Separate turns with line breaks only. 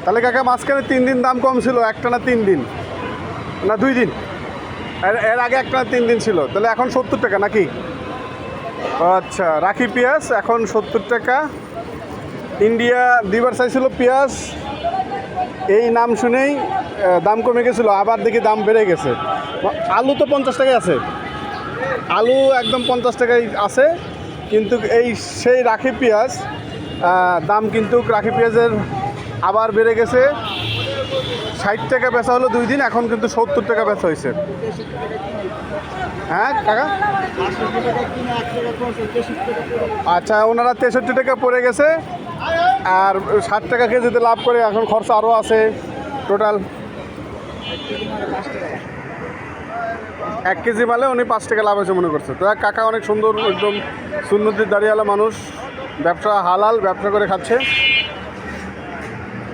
তাহলে কাকা মাঝখানে 3 দিন দাম কম ছিল, একটানা 3 দিন না 2 দিন? এর আগে একটানা 3 দিন ছিল, তাহলে এখন 70 টাকা নাকি? আচ্ছা, রাখি পেঁয়াজ এখন 70 টাকা। ইন্ডিয়া দিবার চাইছিল পেঁয়াজ, এই নাম শুনেই দাম কমে গেছিলো, আবার দেখি দাম বেড়ে গেছে। আলু তো 50 টাকায় আছে, আলু একদম 50 টাকায় আছে, কিন্তু এই সেই রাখি পেঁয়াজ দাম কিন্তু রাখি পেঁয়াজের আবার বেড়ে গেছে। 60 টাকা বেচা হলো 2 দিন, এখন কিন্তু 70 টাকা বেচা হয়েছে। হ্যাঁ কাকা, আচ্ছা ওনারা 63 টাকা পড়ে গেছে, আর 60 টাকা কেজিতে লাভ করে, এখন খরচা আরও আছে। টোটাল 1 কেজি মালে উনি 5 টাকা লাভ হয়েছে মনে করছে। তো কাকা অনেক সুন্দর, একদম সুন্নতির দাঁড়িয়েওয়ালা মানুষ, ব্যবসা হালাল, ব্যবসা করে খাচ্ছে।